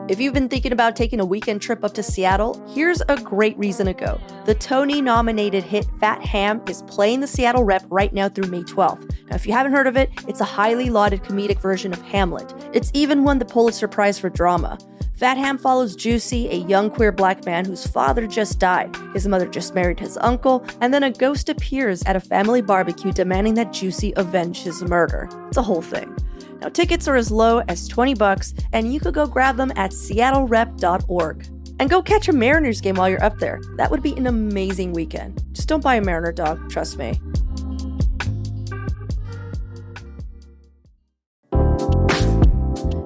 If you've been thinking about taking a weekend trip up to Seattle, here's a great reason to go. The Tony-nominated hit Fat Ham is playing the Seattle Rep right now through May 12th. Now, if you haven't heard of it, it's a highly lauded comedic version of Hamlet. It's even won the Pulitzer Prize for drama. Fat Ham follows Juicy, a young queer black man whose father just died. His mother just married his uncle, and then a ghost appears at a family barbecue demanding that Juicy avenge his murder. It's a whole thing. Now, tickets are as low as $20, and you could go grab them at seattlerep.org. And go catch a Mariners game while you're up there. That would be an amazing weekend. Just don't buy a Mariner dog, trust me.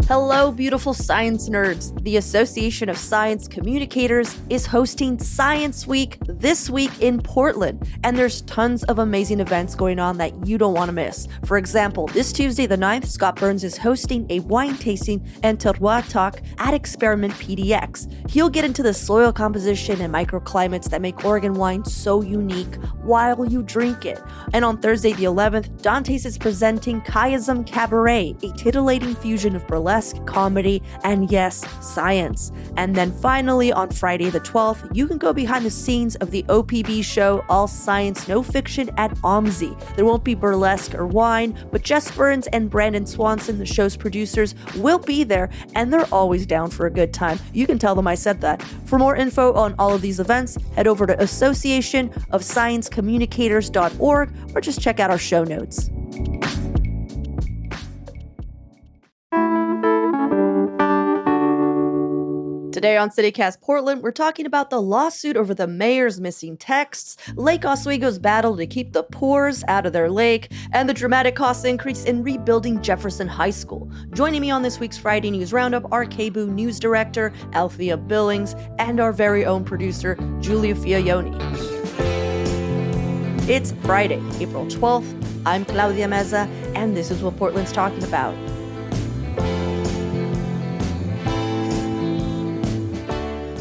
Hello, beautiful science nerds. The Association of Science Communicators is hosting Science Week this week in Portland, and there's tons of amazing events going on that you don't want to miss. For example, this Tuesday the 9th, Scott Burns is hosting a wine tasting and terroir talk at Experiment PDX. He'll get into the soil composition and microclimates that make Oregon wine so unique while you drink it. And on Thursday the 11th, Dante's is presenting Chiasm Cabaret, a titillating fusion of burlesque, comedy, and yes, science. And then finally, on Friday the 12th, you can go behind the scenes of the OPB show All Science, No Fiction at OMSI. There won't be burlesque or wine, but Jess Burns and Brandon Swanson, the show's producers, will be there, and they're always down for a good time. You can tell them I said that. For more info on all of these events, head over to associationofsciencecommunicators.org or just check out our show notes. Today on CityCast Portland, we're talking about the lawsuit over the mayor's missing texts, Lake Oswego's battle to keep the pores out of their lake, and the dramatic cost increase in rebuilding Jefferson High School. Joining me on this week's Friday News Roundup are KBOO News Director Althea Billings and our very own producer Julia Fiaioni. It's Friday, April 12th. I'm Claudia Meza, and this is what Portland's talking about.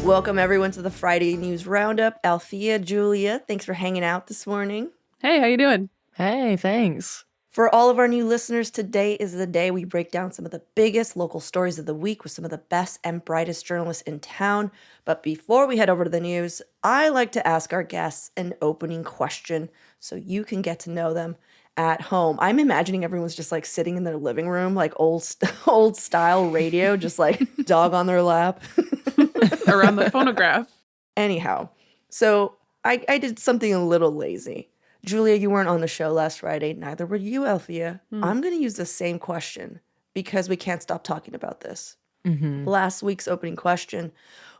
Welcome, everyone, to the Friday News Roundup. Althea, Julia, thanks for hanging out this morning. Hey, how you doing? Hey, thanks. For all of our new listeners, today is the day we break down some of the biggest local stories of the week with some of the best and brightest journalists in town. But before we head over to the news, I like to ask our guests an opening question so you can get to know them at home. I'm imagining everyone's just like sitting in their living room, like old style radio, just like dog on their lap. Around the phonograph. Anyhow, so I did something a little lazy. Julia, you weren't on the show last Friday. Neither were you, Althea. I'm going to use the same question because we can't stop talking about this. Last week's opening question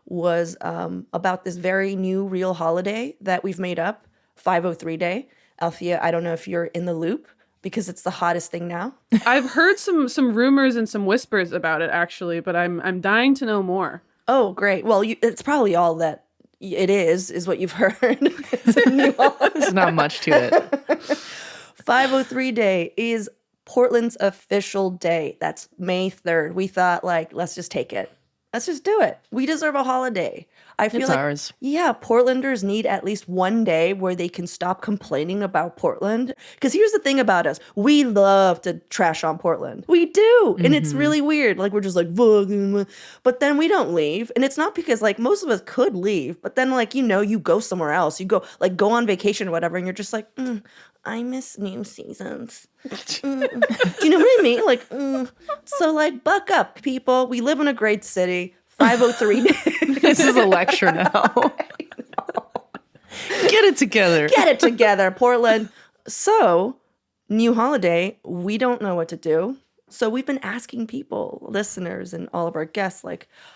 was about this very new real holiday that we've made up, 503 Day. Althea, I don't know if you're in the loop because it's the hottest thing now. I've heard some rumors and some whispers about it, actually, but I'm dying to know more. Oh, great. Well, it's probably all that it is what you've heard. There's not much to it. 503 Day is Portland's official day. That's May 3rd. We thought, let's just take it. Let's just do it. We deserve a holiday. I feel it's like ours. Yeah, Portlanders need at least one day where they can stop complaining about Portland. Because here's the thing about us. We love to trash on Portland. We do. And it's really weird. Like, we're just like, but then we don't leave. And it's not because, most of us could leave. But then, you go somewhere else. You go on vacation or whatever. And you're just like, I miss new seasons. Do you know what I mean? So, buck up, people. We live in a great city. 503 Day. This is a lecture now. Get it together. Get it together, Portland. So, new holiday, we don't know what to do. So we've been asking people, listeners, and all of our guests,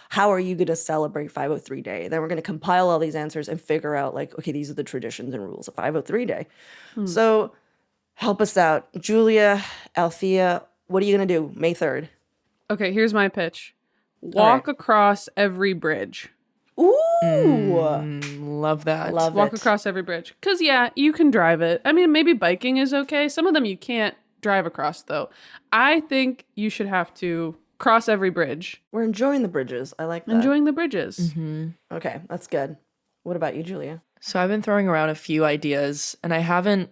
how are you going to celebrate 503 Day? And then we're going to compile all these answers and figure out, okay, these are the traditions and rules of 503 Day. So help us out. Julia, Althea, what are you going to do May 3rd? Okay, here's my pitch. Walk across every bridge. Ooh. Love that. Walk across every bridge. Because, yeah, you can drive it. I mean, maybe biking is okay. Some of them you can't drive across, though. I think you should have to cross every bridge. We're enjoying the bridges. I like that. Enjoying the bridges. Mm-hmm. Okay, that's good. What about you, Julia? So I've been throwing around a few ideas, and I haven't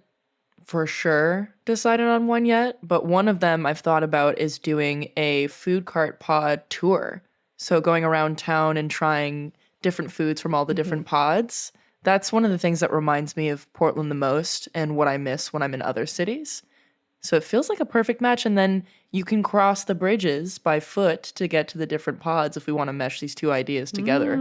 for sure decided on one yet, but one of them I've thought about is doing a food cart pod tour. So going around town and trying different foods from all the different pods, that's one of the things that reminds me of Portland the most and what I miss when I'm in other cities. So it feels like a perfect match. And then you can cross the bridges by foot to get to the different pods if we want to mesh these two ideas together.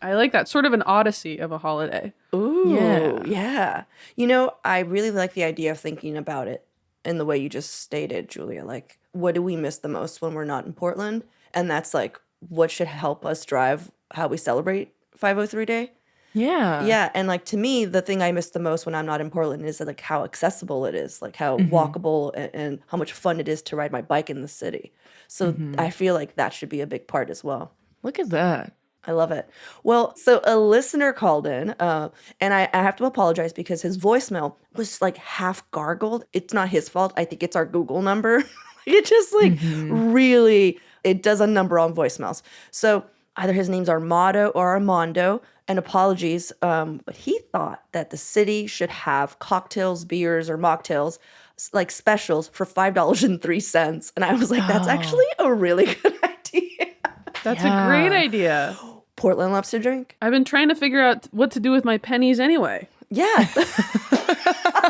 I like that. Sort of an odyssey of a holiday. Ooh, yeah. You know, I really like the idea of thinking about it in the way you just stated, Julia. Like, what do we miss the most when we're not in Portland? And that's like, what should help us drive how we celebrate 503 Day? Yeah. Yeah, and like to me, the thing I miss the most when I'm not in Portland is like how accessible it is, like how walkable and how much fun it is to ride my bike in the city. So I feel like that should be a big part as well. Look at that. I love it. Well, so a listener called in, and I have to apologize because his voicemail was like half gargled. It's not his fault. I think it's our Google number. It just like really, it does a number on voicemails. So either his name's Armando or Armando, and apologies, but he thought that the city should have cocktails, beers, or mocktails, like specials for $5.03. And I was like, that's actually a really good idea. That's a great idea. Portland loves to drink. I've been trying to figure out what to do with my pennies anyway. Yeah.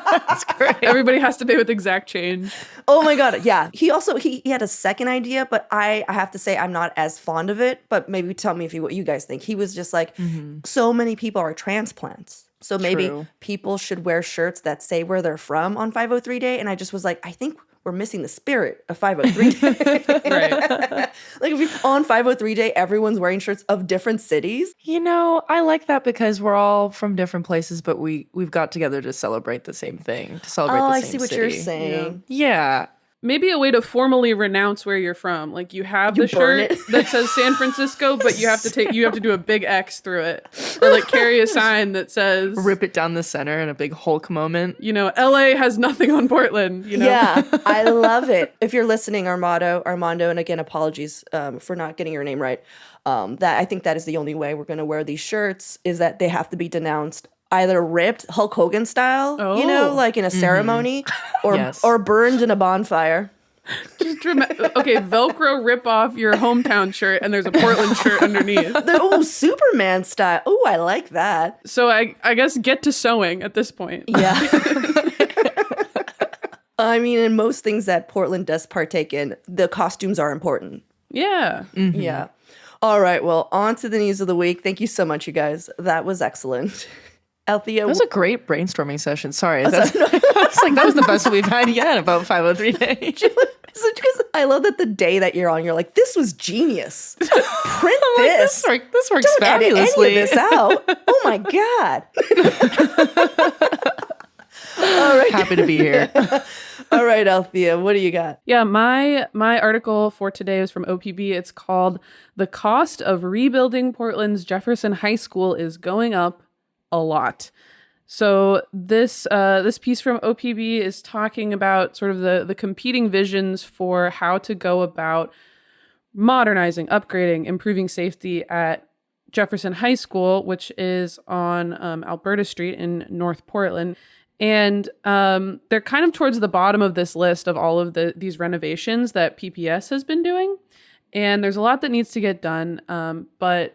That's great. Everybody has to pay with exact change. Oh my God. Yeah. He also, he had a second idea, but I have to say I'm not as fond of it, but maybe tell me what you guys think. He was just like, so many people are transplants. So maybe True. people should wear shirts that say where they're from on 503 Day. And I just was like, I think we're missing the spirit of 503 Day. Right. Like if on 503 Day, everyone's wearing shirts of different cities. You know, I like that because we're all from different places, but we've got together to celebrate the same thing, to celebrate the I same see what city. you're saying. Yeah. Maybe a way to formally renounce where you're from. Like you have the burn shirt it. that says San Francisco, but you have to do a big X through it. Or like carry a sign that says Rip it down the center in a big Hulk moment. you know, LA has nothing on Portland, you know? Yeah, I love it. If you're listening, Armando, and again, apologies for not getting your name right. That I think that is the only way we're going to wear these shirts is that they have to be denounced, either ripped Hulk Hogan style, you know, like in a ceremony, or Yes. or burned in a bonfire. Just okay, Velcro rip off your hometown shirt and there's a Portland shirt underneath. Superman style. Oh, I like that. So I guess get to sewing at this point. Yeah. I mean, in most things that Portland does partake in, the costumes are important. Yeah. Yeah. All right. Well, on to the news of the week. Thank you so much, you guys. That was excellent. Althea, That was a great brainstorming session. Sorry. That's like, that was the best we've had yet about 503 Day. because I love that the day that you're on, you're like, this was genius. Print this. This works Don't edit fabulously. any of this out. Oh my God. All right. Happy to be here. All right, Althea, what do you got? Yeah, my article for today is from OPB. It's called "The Cost of Rebuilding Portland's Jefferson High School is Going Up a Lot." So this piece from OPB is talking about sort of the competing visions for how to go about modernizing, upgrading, improving safety at Jefferson High School, which is on Alberta Street in North Portland. And they're kind of towards the bottom of this list of all of these renovations that PPS has been doing. And there's a lot that needs to get done. But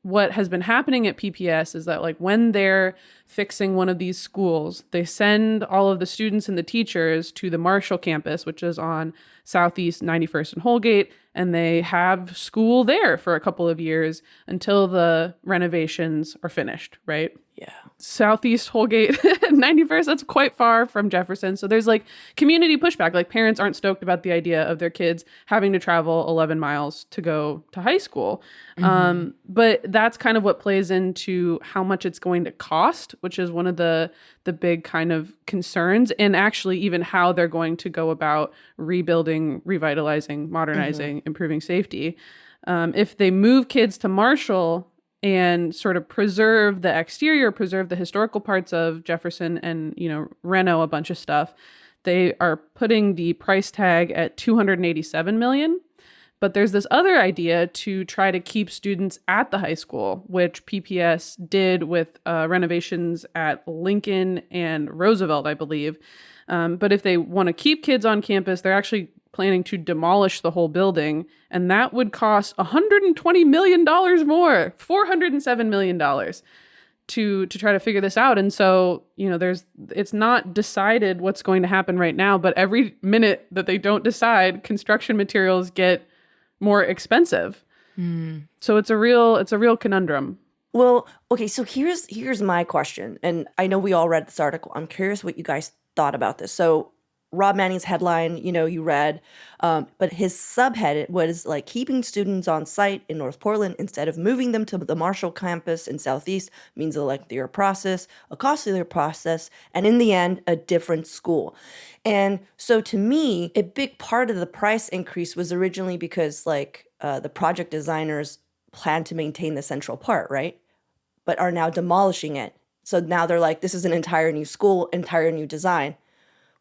what has been happening at PPS is that like when they're fixing one of these schools, they send all of the students and the teachers to the Marshall campus, which is on Southeast 91st and Holgate, and they have school there for a couple of years until the renovations are finished, right? Yeah. Southeast Holgate 91st, that's quite far from Jefferson. So there's like community pushback. Like parents aren't stoked about the idea of their kids having to travel 11 miles to go to high school. But that's kind of what plays into how much it's going to cost, which is one of the big kind of concerns, and actually even how they're going to go about rebuilding, revitalizing, modernizing, improving safety. If they move kids to Marshall and sort of preserve the exterior, preserve the historical parts of Jefferson and, you know, reno a bunch of stuff, they are putting the price tag at $287 million. But there's this other idea to try to keep students at the high school, which PPS did with renovations at Lincoln and Roosevelt, I believe. But if they want to keep kids on campus, they're actually planning to demolish the whole building, and that would cost $120 million more, $407 million to try to figure this out. And so, it's not decided what's going to happen right now, but every minute that they don't decide, construction materials get more expensive. So it's a real conundrum. Well, okay, so here's my question, and I know we all read this article. I'm curious what you guys thought about this. So Rob Manning's headline, you read, but his subhead was like keeping students on site in North Portland instead of moving them to the Marshall campus in Southeast means a lengthier process, a costlier process, and in the end, a different school. And so to me, a big part of the price increase was originally because the project designers planned to maintain the central part, right? But are now demolishing it. So now they're like, this is an entire new school, entire new design,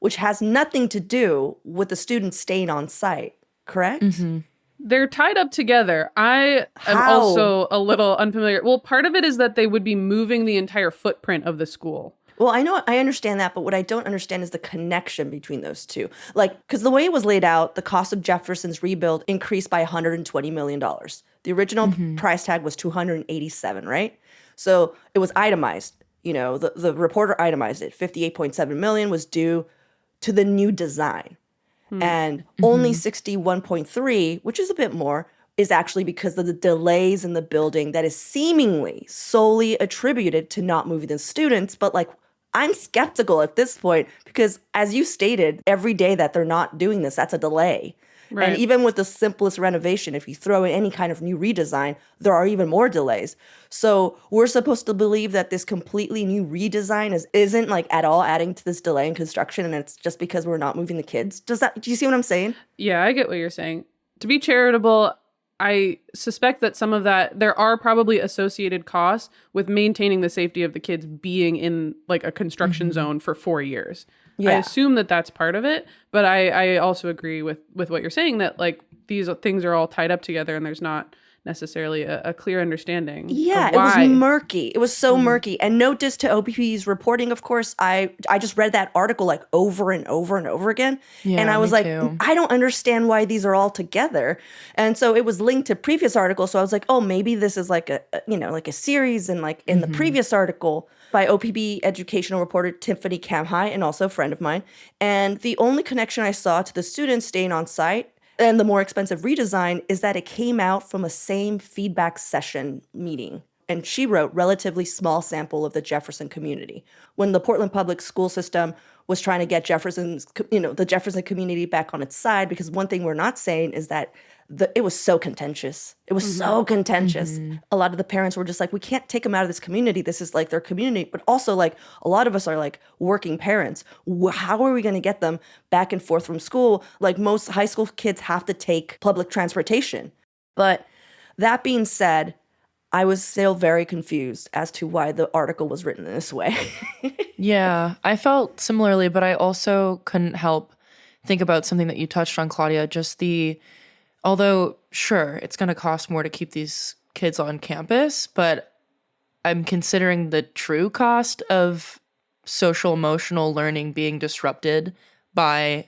which has nothing to do with the students staying on site, correct? Mm-hmm. They're tied up together. I am also a little unfamiliar. Well, part of it is that they would be moving the entire footprint of the school. Well, I understand that, but what I don't understand is the connection between those two. Because the way it was laid out, the cost of Jefferson's rebuild increased by $120 million. The original price tag was $287, right? So it was itemized. The reporter itemized it. $58.7 million was due to the new design. And only 61.3, which is a bit more, is actually because of the delays in the building that is seemingly solely attributed to not moving the students. But I'm skeptical at this point because, as you stated, every day that they're not doing this, that's a delay. Right. And even with the simplest renovation, if you throw in any kind of new redesign, there are even more delays. So we're supposed to believe that this completely new redesign isn't at all adding to this delay in construction, and it's just because we're not moving the kids. Do you see what I'm saying? Yeah, I get what you're saying. To be charitable, I suspect that some of that, there are probably associated costs with maintaining the safety of the kids being in a construction zone for 4 years. Yeah. I assume that that's part of it, but I also agree with what you're saying that these things are all tied up together and there's not necessarily a clear understanding. Yeah, of why. It was murky. It was so murky. And no diss to OPP's reporting, of course. I just read that article over and over and over again. Yeah, and I was too. I don't understand why these are all together. And so it was linked to previous articles. So I was like, oh, maybe this is a series and in the previous article by OPB educational reporter Tiffany Kamhai, and also a friend of mine. And the only connection I saw to the students staying on site and the more expensive redesign is that it came out from a same feedback session meeting. And she wrote, relatively small sample of the Jefferson community. When the Portland public school system was trying to get the Jefferson community back on its side, because one thing we're not saying is that it was so contentious. It was so contentious. A lot of the parents were just like, we can't take them out of this community. This is their community. But also a lot of us are working parents. How are we going to get them back and forth from school? Most high school kids have to take public transportation. But that being said, I was still very confused as to why the article was written in this way. Yeah, I felt similarly, but I also couldn't help think about something that you touched on, Claudia, although, sure, it's going to cost more to keep these kids on campus, but I'm considering the true cost of social emotional learning being disrupted by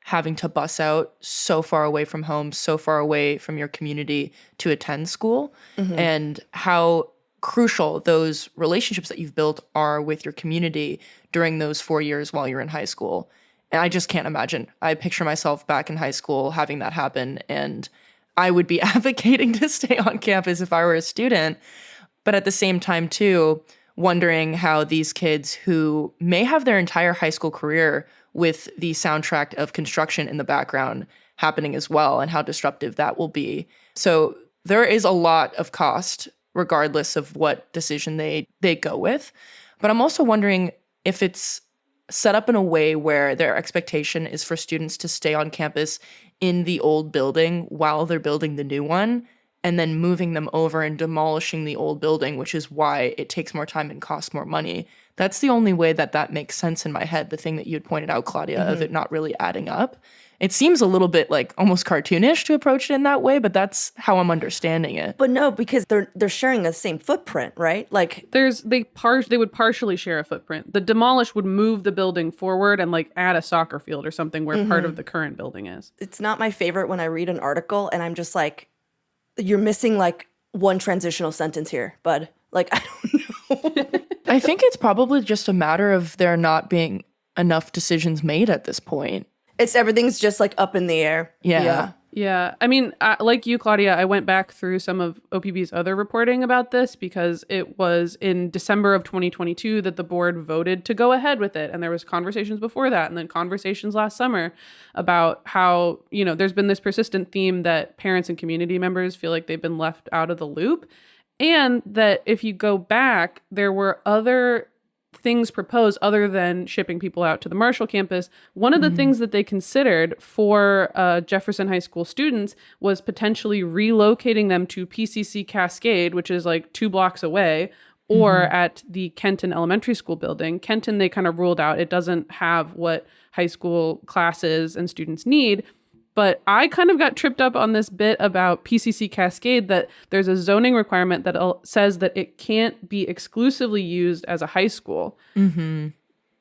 having to bus out so far away from home, so far away from your community to attend school, and how crucial those relationships that you've built are with your community during those 4 years while you're in high school. And I just can't imagine. I picture myself back in high school having that happen, and I would be advocating to stay on campus if I were a student. But at the same time, too, wondering how these kids who may have their entire high school career with the soundtrack of construction in the background happening as well, and how disruptive that will be. So there is a lot of cost, regardless of what decision they go with. But I'm also wondering if it's set up in a way where their expectation is for students to stay on campus in the old building while they're building the new one, and then moving them over and demolishing the old building, which is why it takes more time and costs more money. That's the only way that makes sense in my head, the thing that you had pointed out, Claudia, of it not really adding up. It seems a little bit like almost cartoonish to approach it in that way, but that's how I'm understanding it. But no, because they're sharing the same footprint, right? Like they would partially share a footprint. The demolish would move the building forward and like add a soccer field or something where part of the current building is. it's not my favorite when I read an article and I'm just like, you're missing like one transitional sentence here, bud. Like, I don't know. I think it's probably just a matter of there not being enough decisions made at this point. Everything's just like up in the air. Yeah. Yeah. I mean, like you, Claudia, I went back through some of OPB's other reporting about this because it was in December of 2022 that the board voted to go ahead with it. And there was conversations before that and then conversations last summer about how, there's been this persistent theme that parents and community members feel like they've been left out of the loop. And that if you go back, there were other things proposed other than shipping people out to the Marshall campus. One of the things that they considered for Jefferson High School students was potentially relocating them to PCC Cascade, which is like 2 blocks away, or at the Kenton Elementary School building. Kenton, they kind of ruled out. It doesn't have what high school classes and students need. But I kind of got tripped up on this bit about PCC Cascade, that there's a zoning requirement that says that it can't be exclusively used as a high school. And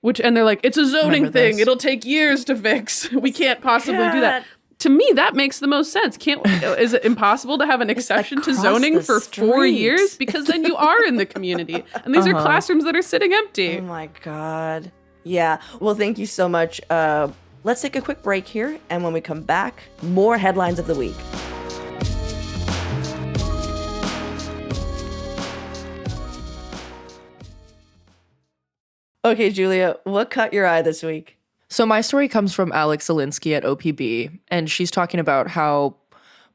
they're like, it's a zoning thing. It'll take years to fix. We can't possibly do that. To me, that makes the most sense. Is it impossible to have an exception to zoning for 4 years? Because then you are in the community. And these are classrooms that are sitting empty. Oh my God. Yeah. Well, thank you so much. Let's take a quick break here, and when we come back, more headlines of the week. Okay, Julia, what caught your eye this week? So my story comes from Alex Zielinski at OPB, and she's talking about how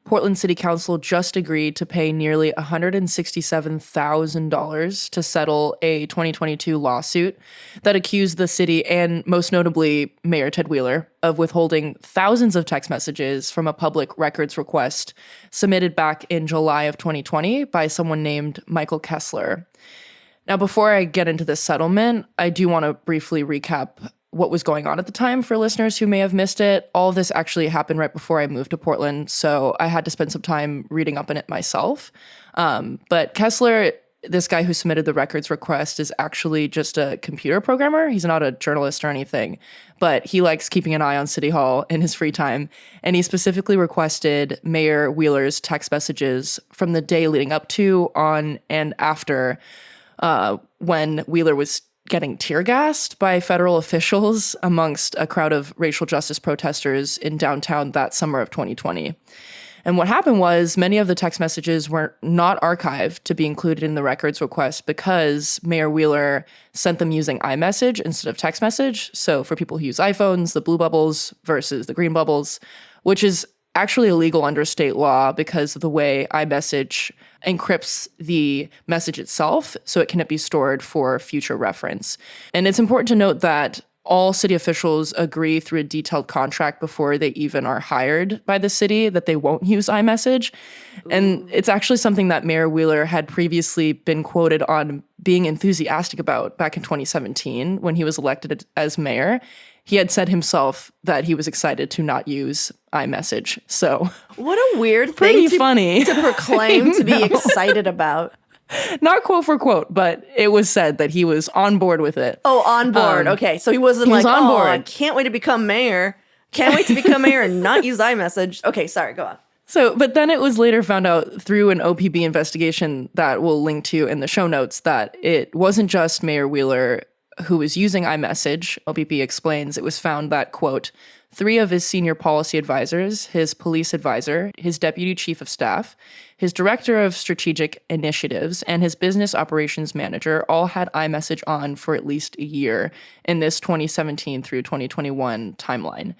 Portland City Council just agreed to pay nearly $167,000 to settle a 2022 lawsuit that accused the city, and most notably Mayor Ted Wheeler, of withholding thousands of text messages from a public records request submitted back in July of 2020 by someone named Michael Kessler. Now, before I get into this settlement, I do want to briefly recap what was going on at the time for listeners who may have missed it. All of this actually happened right before I moved to Portland, so I had to spend some time reading up on it myself. But Kessler, this guy who submitted the records request, is actually just a computer programmer. He's not a journalist or anything, but he likes keeping an eye on City Hall in his free time. And he specifically requested Mayor Wheeler's text messages from the day leading up to, on, and after when Wheeler was getting tear gassed by federal officials amongst a crowd of racial justice protesters in downtown that summer of 2020. And what happened was many of the text messages were not archived to be included in the records request because Mayor Wheeler sent them using iMessage instead of text message. So for people who use iPhones, the blue bubbles versus the green bubbles, which is actually illegal under state law because of the way iMessage encrypts the message itself so it cannot be stored for future reference. And it's important to note that all city officials agree through a detailed contract before they even are hired by the city that they won't use iMessage. And it's actually something that Mayor Wheeler had previously been quoted on being enthusiastic about back in 2017 when he was elected as mayor. He had said himself that he was excited to not use iMessage. So what a weird pretty thing funny to proclaim to be excited about. Not quote for quote, but it was said that he was on board with it. Oh, on board. Okay. So he wasn't was like, on board. I can't wait to become mayor. Can't wait to become mayor and not use iMessage. Okay, sorry, go on. So, but then it was later found out through an OPB investigation that we'll link to in the show notes that it wasn't just Mayor Wheeler who was using iMessage. OPB explains it was found that, quote, 3 of his senior policy advisors, his police advisor, his deputy chief of staff, his director of strategic initiatives, and his business operations manager all had iMessage on for at least a year in this 2017 through 2021 timeline.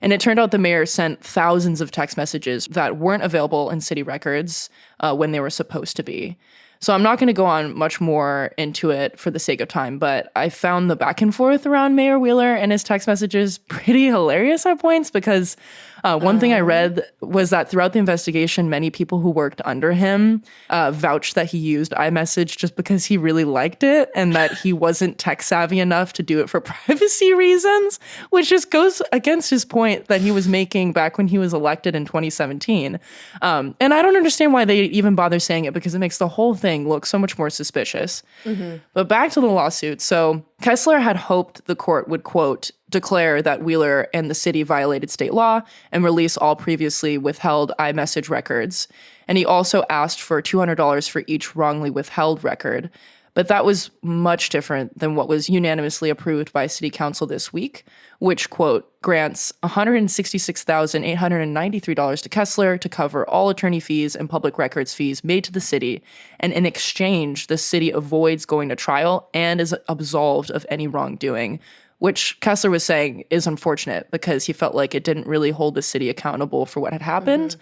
And it turned out the mayor sent thousands of text messages that weren't available in city records when they were supposed to be. So I'm not going to go on much more into it for the sake of time, but I found the back and forth around Mayor Wheeler and his text messages pretty hilarious at points because One thing I read was that throughout the investigation, many people who worked under him vouched that he used iMessage just because he really liked it and that he wasn't tech savvy enough to do it for privacy reasons, which just goes against his point that he was making back when he was elected in 2017. And I don't understand why they even bother saying it because it makes the whole thing look so much more suspicious. But back to the lawsuit. So Kessler had hoped the court would, quote, declare that Wheeler and the city violated state law and release all previously withheld iMessage records. And he also asked for $200 for each wrongly withheld record. But that was much different than what was unanimously approved by City Council this week, which, quote, grants $166,893 to Kessler to cover all attorney fees and public records fees made to the city. And in exchange, the city avoids going to trial and is absolved of any wrongdoing, which Kessler was saying is unfortunate because he felt like it didn't really hold the city accountable for what had happened.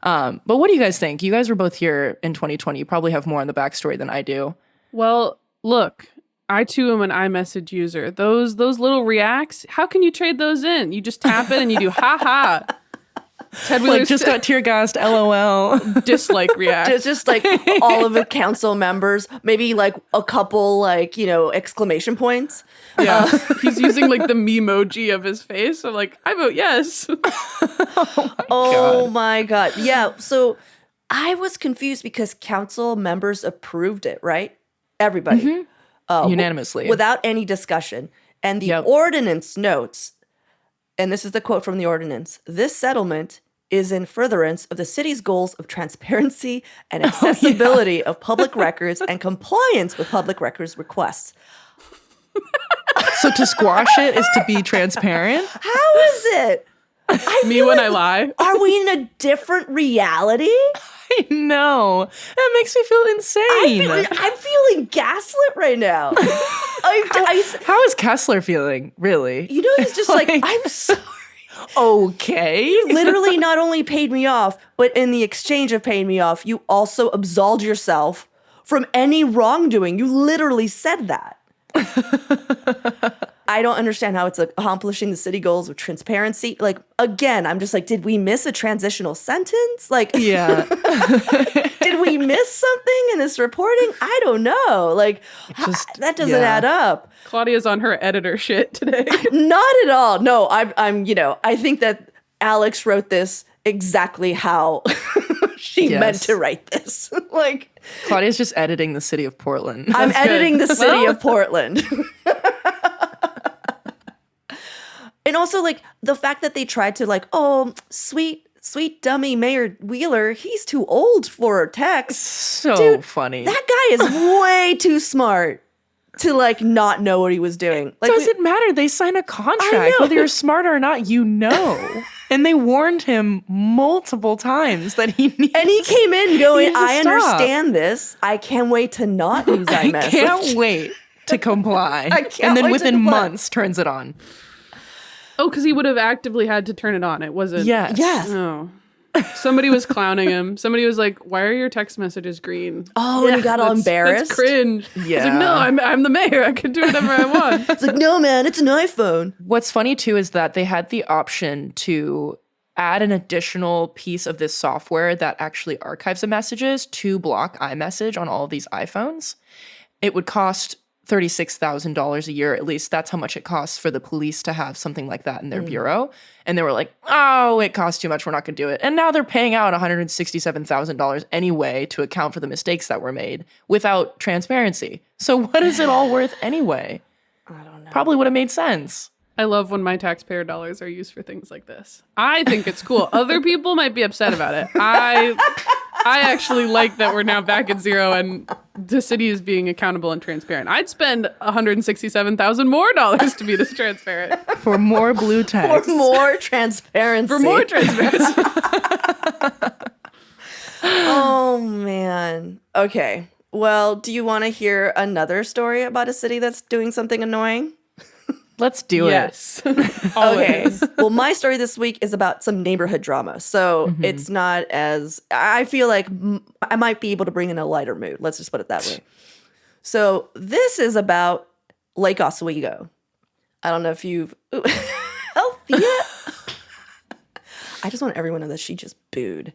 But what do you guys think? You guys were both here in 2020. You probably have more on the backstory than I do. Well, look, I too am an iMessage user. Those little reacts, how can you trade those in? You just tap it and you do ha ha. Ted Wheeler Just got tear gassed, LOL. dislike react. Just like all of the council members, maybe like a couple like, exclamation points. Yeah. He's using like the memoji of his face. I'm like, I vote yes. Oh my God. Yeah. So I was confused because council members approved it, right? Everybody. Unanimously. Without any discussion. And the ordinance notes, and this is the quote from the ordinance, this settlement is in furtherance of the city's goals of transparency and accessibility of public records and compliance with public records requests. So to squash it is to be transparent? How is it? Me when I lie. Are we in a different reality? I know. That makes me feel insane. I'm feeling gaslit right now. How is Kessler feeling, really? He's just like, I'm sorry. Okay. You literally not only paid me off, but in the exchange of paying me off, you also absolved yourself from any wrongdoing. You literally said that. I don't understand how it's accomplishing the city goals of transparency. Like, again, I'm just like, did we miss a transitional sentence? Like, Yeah. did we miss something in this reporting? I don't know. Like, that doesn't add up. Claudia's on her editor shit today. Not at all. No, I'm, I think that Alex wrote this exactly how she meant to write this. Like, Claudia's just editing the city of Portland. I'm editing the city of Portland. And also, like, the fact that they tried to, like, oh, sweet dummy Mayor Wheeler, he's too old for text. So Dude, funny. That guy is way too smart to, like, not know what he was doing. Like, Does it matter? They sign a contract. Whether you're smart or not, And they warned him multiple times that he needs. And he came in going, I stop. understand this. I can't wait to not use iMessage. I can't wait to comply. And then within months, turns it on. Oh, because he would have actively had to turn it on. It wasn't. Yes. Oh. Somebody was clowning him. Somebody was like, why are your text messages green? Oh, and he got all embarrassed. That's cringe. Yeah. He's like, no, I'm the mayor. I can do whatever I want. It's like, no, man, it's an iPhone. What's funny, too, is that they had the option to add an additional piece of this software that actually archives the messages to block iMessage on all of these iPhones. It would cost $36,000 a year. At least that's how much it costs for the police to have something like that in their bureau. And they were like, oh, it costs too much. We're not going to do it. And now they're paying out $167,000 anyway to account for the mistakes that were made without transparency. So what is it all worth anyway? I don't know. Probably would have made sense. I love when my taxpayer dollars are used for things like this. I think it's cool. Other people might be upset about it. I actually like that we're now back at zero and the city is being accountable and transparent. I'd spend $167,000 more dollars to be this transparent. For more blue text. For more transparency. For more transparency. Oh, man. Okay. Well, do you want to hear another story about a city that's doing something annoying? Let's do yes. it. Okay. Well, my story this week is about some neighborhood drama. So it's not as, I feel like I might be able to bring in a lighter mood. Let's just put it that way. So this is about Lake Oswego. I don't know if you've, Althea? I just want everyone to know that she just booed.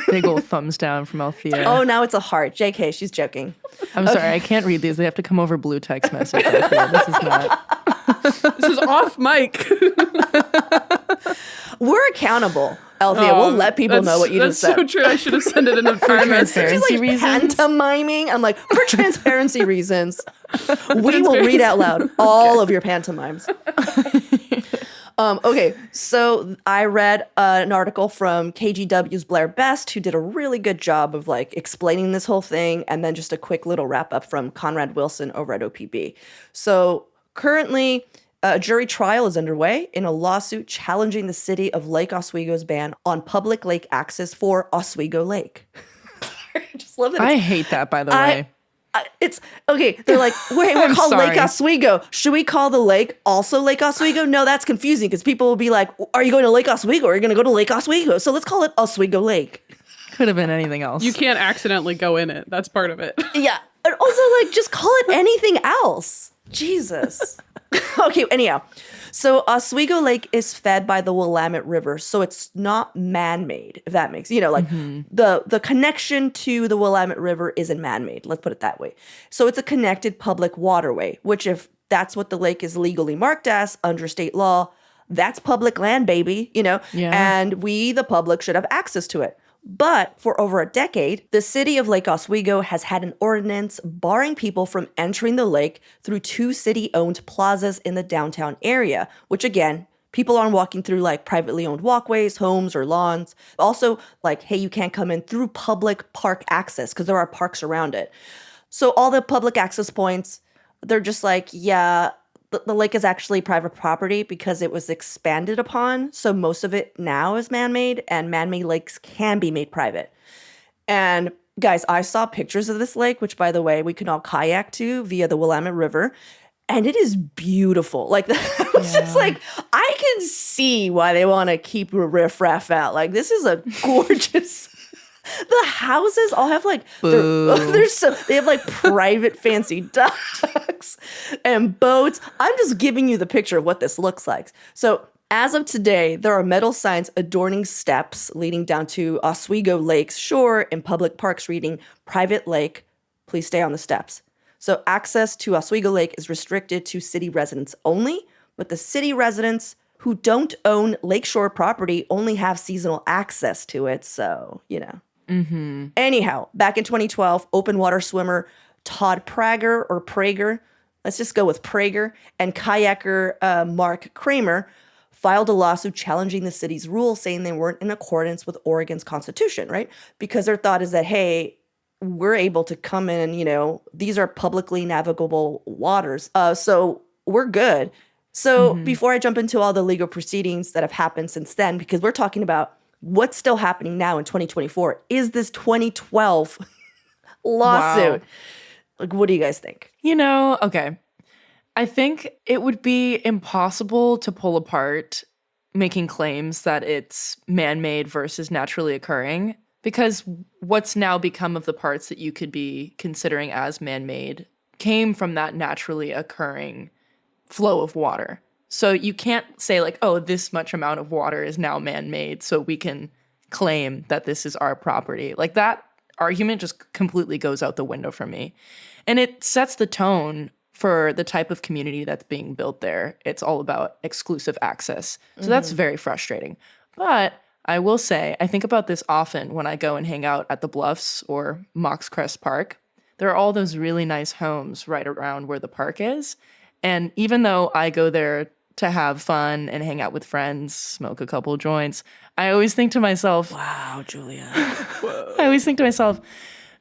Big old thumbs down from Althea. Oh, now it's a heart. JK, she's joking. I'm sorry, I can't read these. They have to come over blue text message. Althea. This is not. This is off mic. We're accountable, Althea. We'll let people know what you just said. That's so true. I should have sent it in a first. Transparency reasons. Pantomiming. I'm like, for transparency reasons, we will read out loud all of your pantomimes. Okay, so I read an article from KGW's Blair Best, who did a really good job of like explaining this whole thing, and then just a quick little wrap up from Conrad Wilson over at OPB. So currently, a jury trial is underway in a lawsuit challenging the city of Lake Oswego's ban on public lake access for Oswego Lake. I just love that. I hate that, by the way. It's okay. They're like, wait, we're called sorry. Lake Oswego. Should we call the lake also Lake Oswego? No, that's confusing because people will be like, are you going to Lake Oswego or are you going to go to Lake Oswego? So let's call it Oswego Lake. Could have been anything else. You can't accidentally go in it. That's part of it. Yeah. And also, like, just call it anything else. Jesus. Okay, anyhow. So Oswego Lake is fed by the Willamette River, so it's not man-made, if that makes, like the connection to the Willamette River isn't man-made, let's put it that way. So it's a connected public waterway, which if that's what the lake is legally marked as under state law, that's public land, baby, Yeah. and we, the public, should have access to it. But for over a decade, the city of Lake Oswego has had an ordinance barring people from entering the lake through 2 city-owned plazas in the downtown area, which again, people aren't walking through like privately owned walkways, homes, or lawns. Also, like, hey, you can't come in through public park access because there are parks around it. So all the public access points, they're just like, yeah, the lake is actually private property because it was expanded upon. So most of it now is man-made, and man-made lakes can be made private. And guys, I saw pictures of this lake, which, by the way, we can all kayak to via the Willamette River. And it is beautiful. Like, I was just like, I can see why they want to keep a riffraff out. Like, this is a gorgeous... The houses all have like they have like private fancy docks and boats. I'm just giving you the picture of what this looks like. So as of today, there are metal signs adorning steps leading down to Oswego Lake's shore and public parks reading "Private Lake, please stay on the steps." So access to Oswego Lake is restricted to city residents only, but the city residents who don't own lakeshore property only have seasonal access to it. So, Mm-hmm. Anyhow, back in 2012, open water swimmer Todd Prager, let's just go with Prager, and kayaker Mark Kramer filed a lawsuit challenging the city's rules, saying they weren't in accordance with Oregon's constitution, right? Because their thought is that, hey, we're able to come in, these are publicly navigable waters, so we're good. So before I jump into all the legal proceedings that have happened since then, because we're talking about what's still happening now in 2024, is this 2012 lawsuit. Wow. Like, what do you guys think? Okay. I think it would be impossible to pull apart making claims that it's man-made versus naturally occurring, because what's now become of the parts that you could be considering as man-made came from that naturally occurring flow of water. So you can't say like, oh, this much amount of water is now man-made, so we can claim that this is our property. Like, that argument just completely goes out the window for me. And it sets the tone for the type of community that's being built there. It's all about exclusive access. So that's very frustrating. But I will say, I think about this often when I go and hang out at the Bluffs or Mox Crest Park. There are all those really nice homes right around where the park is. And even though I go there to have fun and hang out with friends, smoke a couple joints, I always think to myself, wow, Julia. I always think to myself,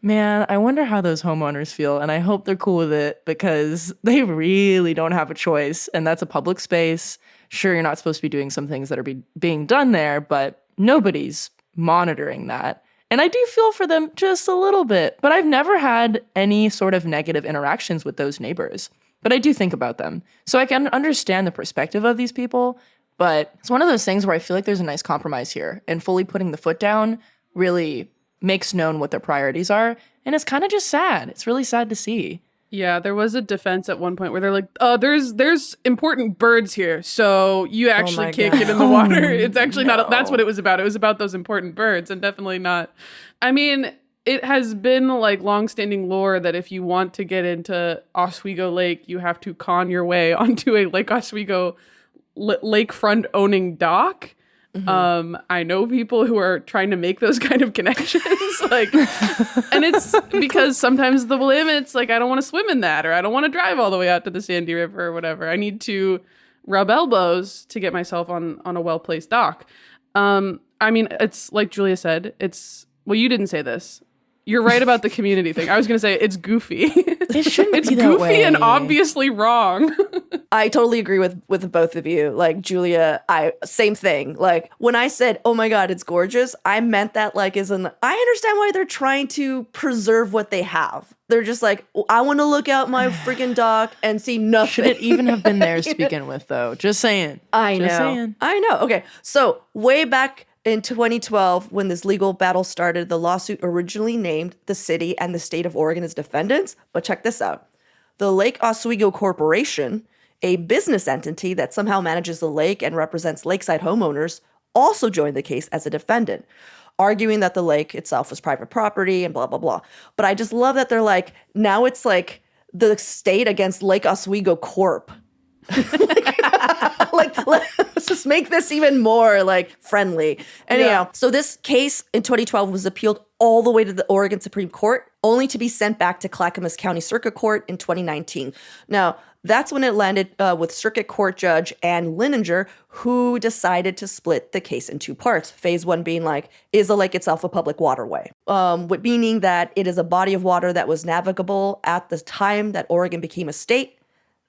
man, I wonder how those homeowners feel. And I hope they're cool with it, because they really don't have a choice. And that's a public space. Sure, you're not supposed to be doing some things that are being done there, but nobody's monitoring that. And I do feel for them just a little bit, but I've never had any sort of negative interactions with those neighbors. But I do think about them. So I can understand the perspective of these people, but it's one of those things where I feel like there's a nice compromise here, and fully putting the foot down really makes known what their priorities are. And it's kind of just sad. It's really sad to see. Yeah, there was a defense at one point where they're like, "Oh, there's important birds here, so you actually my can't God. get in the water." It's actually not. That's no. what it was about. It was about those important birds, and definitely not. I mean, it has been like longstanding lore that if you want to get into Oswego Lake, you have to con your way onto a Lake Oswego lakefront owning dock. I know people who are trying to make those kind of connections, like, and it's because sometimes the limits, like, I don't want to swim in that, or I don't want to drive all the way out to the Sandy River or whatever. I need to rub elbows to get myself on a well-placed dock. I mean, it's like Julia said, well, you didn't say this. You're right about the community thing. I was going to say it's goofy. It shouldn't It's be that goofy way. and obviously wrong. I totally agree with both of you. Like Julia, same thing. Like when I said, "Oh my God, it's gorgeous," I meant that like I understand why they're trying to preserve what they have. They're just like, I want to look out my freaking dock and see nothing. Should it even have been theirs to begin with, though? Just saying. I Just know. saying. I know. Okay, so way back in 2012, when this legal battle started, the lawsuit originally named the city and the state of Oregon as defendants. But check this out. The Lake Oswego Corporation, a business entity that somehow manages the lake and represents lakeside homeowners, also joined the case as a defendant, arguing that the lake itself was private property and blah, blah, blah. But I just love that they're like, now it's like the state against Lake Oswego Corp. Like, let's just make this even more like friendly. Anyhow, so this case in 2012 was appealed all the way to the Oregon Supreme Court, only to be sent back to Clackamas County Circuit Court in 2019. Now, that's when it landed with Circuit Court Judge Ann Lininger, who decided to split the case in two parts. Phase one being like, is the lake itself a public waterway? Meaning that it is a body of water that was navigable at the time that Oregon became a state,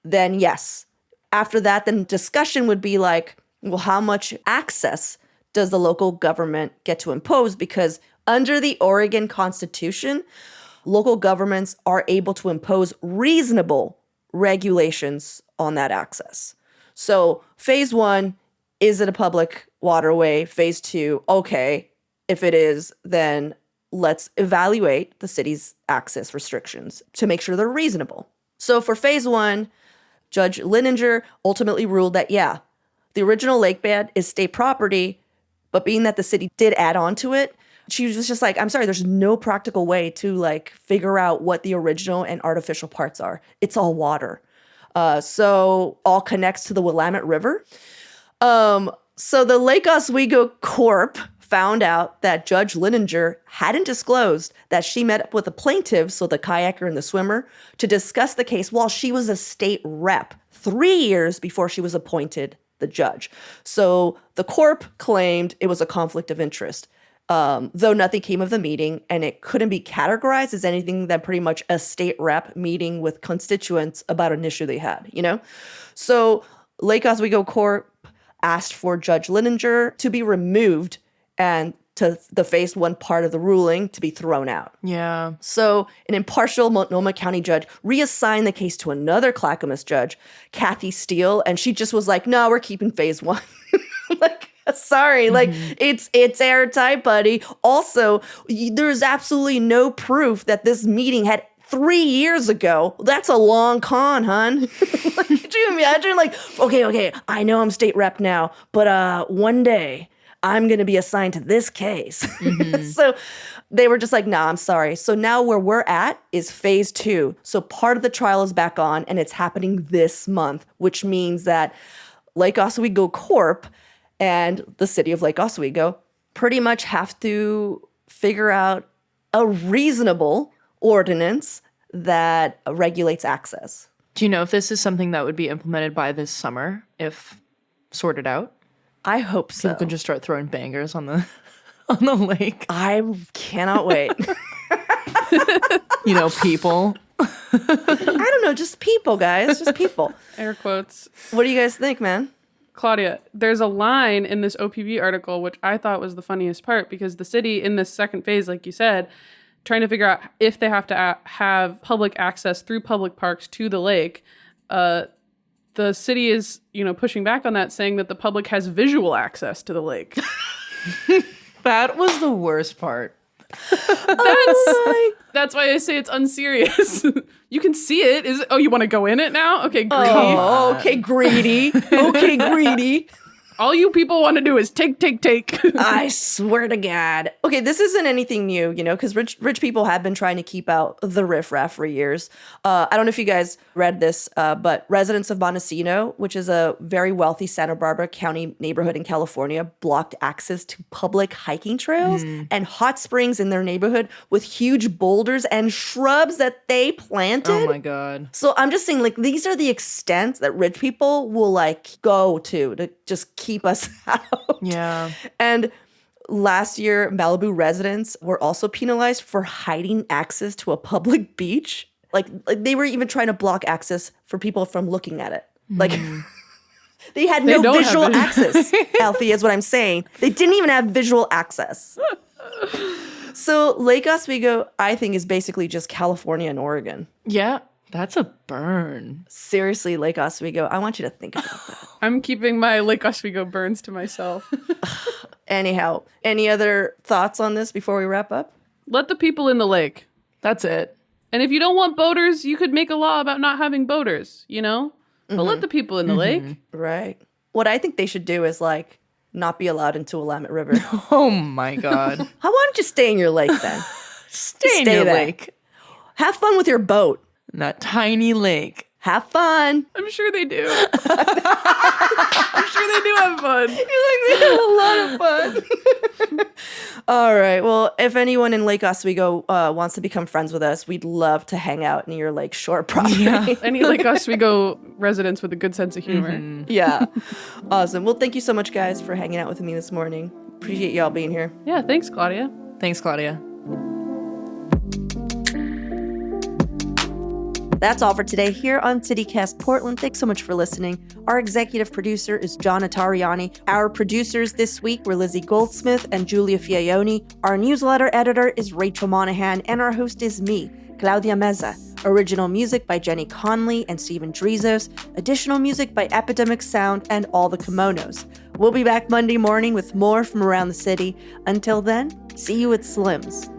then yes. After that, then discussion would be like, well, how much access does the local government get to impose? Because under the Oregon Constitution, local governments are able to impose reasonable regulations on that access. So phase one, is it a public waterway? Phase two, okay, if it is, then let's evaluate the city's access restrictions to make sure they're reasonable. So for phase one, Judge Lininger ultimately ruled that, yeah, the original lake bed is state property, but being that the city did add on to it, she was just like, I'm sorry, there's no practical way to like figure out what the original and artificial parts are. It's all water. So all connects to the Willamette River. So the Lake Oswego Corp found out that Judge Lininger hadn't disclosed that she met up with the plaintiffs, so the kayaker and the swimmer, to discuss the case while she was a state rep 3 years before she was appointed the judge. So the corp claimed it was a conflict of interest, though nothing came of the meeting, and it couldn't be categorized as anything than pretty much a state rep meeting with constituents about an issue they had, you know? So Lake Oswego Corp asked for Judge Lininger to be removed and to the phase one part of the ruling to be thrown out. Yeah. So an impartial Multnomah County judge reassigned the case to another Clackamas judge, Kathy Steele, and she just was like, no, we're keeping phase one. Like, sorry, like it's airtight, buddy. Also, there's absolutely no proof that this meeting had 3 years ago. That's a long con, hun. Like, could you imagine? Like, okay, I know I'm state rep now, but one day I'm going to be assigned to this case. So they were just like, nah, I'm sorry. So now where we're at is phase two. So part of the trial is back on, and it's happening this month, which means that Lake Oswego Corp and the city of Lake Oswego pretty much have to figure out a reasonable ordinance that regulates access. Do you know if this is something that would be implemented by this summer, if sorted out? I hope so. People can just start throwing bangers on the lake. I cannot wait. You know, people. I don't know, just people, guys. Just people. Air quotes. What do you guys think, man? Claudia, there's a line in this OPB article, which I thought was the funniest part, because the city in this second phase, like you said, trying to figure out if they have to have public access through public parks to the lake, the city is, pushing back on that, saying that the public has visual access to the lake. That was the worst part. That's why I say it's unserious. You can see it. You want to go in it now? Okay, greedy. Oh, okay, greedy. Okay, greedy. All you people want to do is take. I swear to God. Okay, this isn't anything new, because rich people have been trying to keep out the riffraff for years. I don't know if you guys read this, but residents of Montesino, which is a very wealthy Santa Barbara County neighborhood in California, blocked access to public hiking trails and hot springs in their neighborhood with huge boulders and shrubs that they planted. Oh my God. So I'm just saying, these are the extents that rich people will, go to just keep us out. Yeah. And last year, Malibu residents were also penalized for hiding access to a public beach. Like they were even trying to block access for people from looking at it. They had no visual access, Alfie, is what I'm saying. They didn't even have visual access. So Lake Oswego, I think, is basically just California and Oregon. Yeah. That's a burn. Seriously, Lake Oswego, I want you to think about that. I'm keeping my Lake Oswego burns to myself. Anyhow, any other thoughts on this before we wrap up? Let the people in the lake. That's it. And if you don't want boaters, you could make a law about not having boaters, But let the people in the lake. Right. What I think they should do is not be allowed into Willamette River. Oh my God. Why don't you stay in your lake then? Stay in your there. lake. Have fun with your boat. That tiny lake. Have fun. I'm sure they do. I'm sure they do have fun. They have a lot of fun. All right. Well, if anyone in Lake Oswego wants to become friends with us, we'd love to hang out near your lake shore property. Yeah. Any Lake Oswego residents with a good sense of humor. Yeah. Awesome. Well, thank you so much, guys, for hanging out with me this morning. Appreciate y'all being here. Yeah, thanks, Claudia. Thanks, Claudia. That's all for today here on CityCast Portland. Thanks so much for listening. Our executive producer is John Atariani. Our producers this week were Lizzie Goldsmith and Julia Fiaioni. Our newsletter editor is Rachel Monahan, and our host is me, Claudia Meza. Original music by Jenny Conley and Steven Drizos. Additional music by Epidemic Sound and All the Kimonos. We'll be back Monday morning with more from around the city. Until then, see you at Slim's.